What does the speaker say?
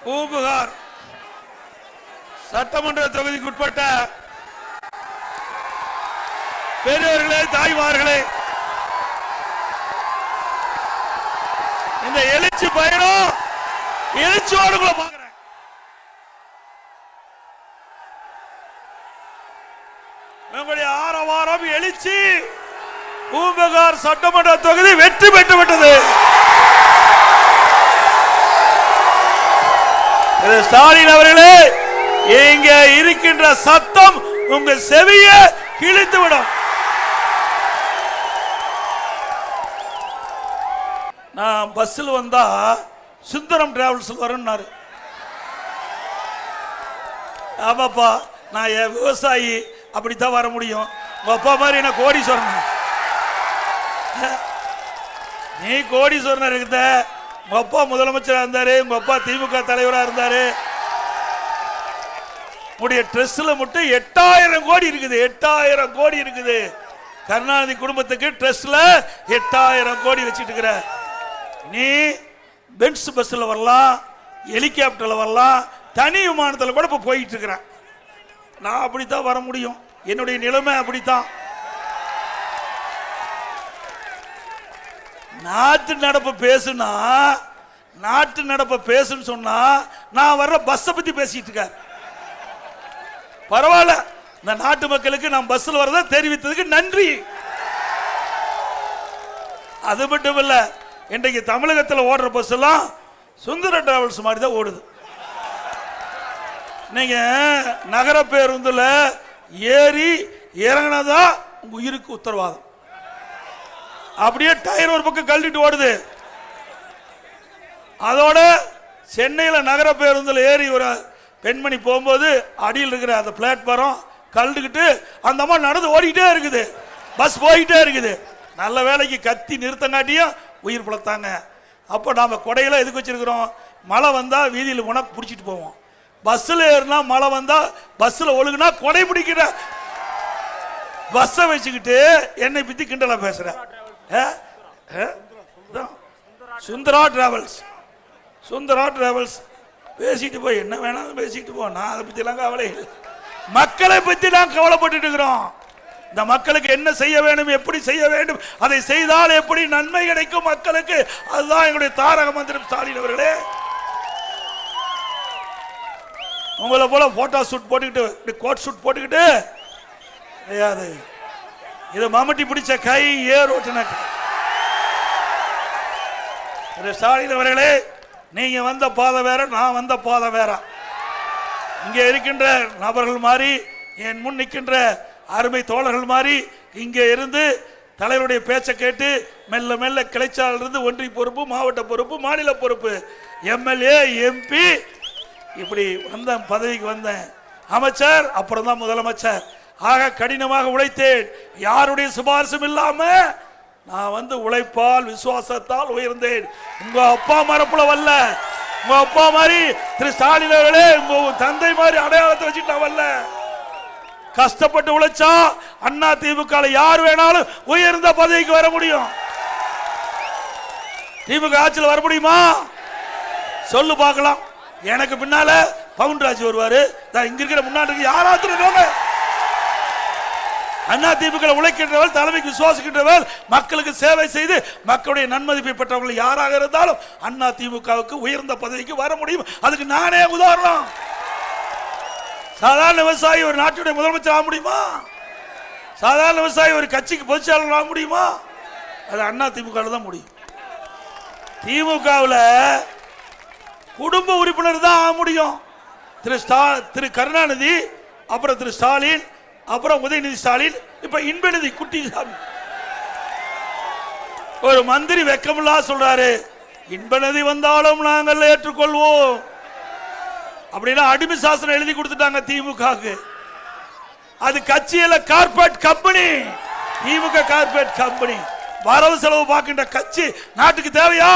பூம்புகார் சட்டமன்ற தொகுதிக்குட்பட்ட பெரியவர்களே, தாய்மார்களே, இந்த எழுச்சி பயணம் எழுச்சியோடு பார்க்கிறேன். உங்களுடைய ஆரவாரம் எழுச்சி பூம்புகார் சட்டமன்ற தொகுதி வெற்றி பெற்று விட்டது. ஸ்டாலின் அவர்களே, இங்க இருக்கின்ற சத்தம் உங்க செவிய கிழித்துவிடும். நான் பஸ்ஸில் வந்தா சுந்தரம் டிராவல்ஸ் வரும்னாரு. ஆமாப்பா, நான் விவசாயி, அப்படித்தான் வர முடியும். உங்க அப்பா மாதிரி என்ன கோடீஸ்வரன்? நீ கோடீஸ்வரன் இருக்குத. உங்க அப்பா முதலமைச்சராக இருந்தாரு, உங்க அப்பா திமுக தலைவராக இருந்தாரு. உடைய ட்ரெஸ்ல மட்டும் 8000 கோடி இருக்குது. 8000 கோடி இருக்குது. கருணாநிதி குடும்பத்துக்கு ட்ரெஸ்ல 8000 கோடி வச்சுட்டு இருக்கிற நீ பென்ஸ் பஸ்ல வரலாம், ஹெலிகாப்டர்ல வரலாம், தனி விமானத்தில் கூட இப்ப போயிட்டு இருக்கிற. நான் அப்படித்தான் வர முடியும். என்னுடைய நிலைமை அப்படித்தான். நாட்டு நடப்பு பேசுனா, நாட்டு நடப்பு பேசுன்னு சொன்னா நான் வர்ற பஸ்ஸை பத்தி பேசிட்டு இருக்க. பரவாயில்ல, இந்த நாட்டு மக்களுக்கு நான் பஸ்ல வரத தெரிவித்ததுக்கு நன்றி. அது மட்டும் இல்ல, இன்றைக்கு தமிழகத்தில் ஓடுற பஸ் எல்லாம் சுந்தர டிராவல்ஸ் மாதிரி தான் ஓடுது. நீங்க நகர பேருந்துல ஏறி இறங்கினதா உங்க உயிருக்கு உத்தரவாதம். அப்படியே டயர் ஒரு பக்கம் கழட்டிட்டு ஓடுது. அதோட சென்னையில் நகர பேருந்தில் ஏறி ஒரு பெண்மணி போகும்போது அடியில் இருக்கிற அந்த பிளாட்பாரம் கழட்டுக்கிட்டு அந்த அம்மா நடந்து ஓடிக்கிட்டே இருக்குது. பஸ் போய்கிட்டே இருக்குது. நல்ல வேலைக்கு கத்தி நிறுத்தங்காட்டியும் உயிர் பிழைத்தாங்க. அப்போ நாம கொடையில எதுக்கு வச்சிருக்கிறோம்? மழை வந்தா வீதியில் உனக்கு பிடிச்சிட்டு போவோம். பஸ்ஸில் ஏறினா மழை வந்தா பஸ்ஸில் ஒழுகுனா கொடை பிடிக்கிற பஸ்ஸை வச்சுக்கிட்டு என்னை பத்தி கிண்டலா பேசுற. சுந்தரா டிராவல்ஸ், சுந்தரா டிராவல்ஸ் பேசிட்டு போய் என்ன வேணாலும் பேசிட்டு போ. நான் அதை பத்தி எல்லாம் கவலை இல்லை. மக்களை பத்தி நான் கவலைப்பட்டு இருக்கிறோம். இந்த மக்களுக்கு என்ன செய்ய வேண்டும், எப்படி செய்ய வேண்டும், அதை செய்தால் எப்படி நன்மை கிடைக்கும் மக்களுக்கு, அதுதான் எங்களுடைய தாரக மந்திரம். ஸ்டாலின் அவர்களே, உங்களை போல போட்டோ ஷூட் போட்டுக்கிட்டு கோட் ஷூட் போட்டுக்கிட்டு கிடையாது. இது மம்முட்டி பிடிச்ச கை ஏரோட்டின. ஸ்டாலின் அவர்களே, நீங்க வந்த பாதை வேற, நான் வந்த பாதை வேற. இங்க இருக்கின்ற நபர்கள் மாதிரி, என் முன் நிற்கின்ற அருமை தோழர்கள் மாதிரி இங்கே இருந்து தலைவருடைய பேச்சை கேட்டு மெல்ல மெல்ல கிளைச்சால் இருந்து ஒன்றிய பொறுப்பு, மாவட்ட பொறுப்பு, மாநில பொறுப்பு, எம்எல்ஏ, எம்பி, இப்படி வந்த பதவிக்கு வந்தேன். அமைச்சர், அப்புறம் தான் முதலமைச்சர். ஆக கடினமாக உழைத்தேன். யாருடைய சிபாரிசும் இல்லாம நான் வந்து உழைப்பால் விசுவாசத்தால் உயர்ந்தேன். உங்க அப்பா மரப்புல வரல. உங்க அப்பா மாதிரி திரு ஸ்டாலின் அவர்களே, உங்க தந்தை மாதிரி அடையாளத்தை வச்சுட்டு நான் வரல. கஷ்டப்பட்டு உழைச்சா அண்ணா திமுக யார் வேணாலும் உயர்ந்த பதவிக்கு வர முடியும். திமுக ஆட்சியில் வர முடியுமா? சொல்லு பார்க்கலாம். எனக்கு பின்னால பவுன்ராஜ் வருவாரு. இங்க இருக்கிற முன்னாடி யாராவது அண்ணா திமுக உழைக்கின்றவர்கள், தலைமைக்கு விசுவாசிக்கின்றவர்கள், மக்களுக்கு சேவை செய்து மக்களுடைய நன்மதிப்பை பெற்றவர்கள் யாராக இருந்தாலும் அண்ணா திமுகவுக்கு உயர்ந்த பதவிக்கு வர முடியும். அதுக்கு நானே உதாரணம். சாதாரண விவசாயி ஒரு நாட்டுடைய முதலமைச்சர் ஆக முடியுமா? சாதாரண விவசாயி ஒரு கட்சிக்கு பொதுச்செயலாளர் ஆக முடியுமா? அது அண்ணா திமுக தான் முடியும். திமுகவில் குடும்ப உறுப்பினர் தான் ஆக முடியும். திரு கருணாநிதி, அப்புறம் திரு ஸ்டாலின், அப்புறம் உதயநிதி ஸ்டாலின், இப்ப இன்பநிதி குட்டிசாமி. ஒரு மந்திரி வெக்கமில்லா சொல்றாரு, இன்பநிதி வந்தாலும் நாங்கள் ஏற்றுக்கொள்வோம். அப்படின்னா அடிமை சாசனம் எழுதி கொடுத்துட்டாங்க திமுக. அது கட்சியில கார்பரேட் கம்பெனி. திமுக கார்பரேட் கம்பெனி. வரவு செலவு பார்க்கின்ற கட்சி நாட்டுக்கு தேவையா?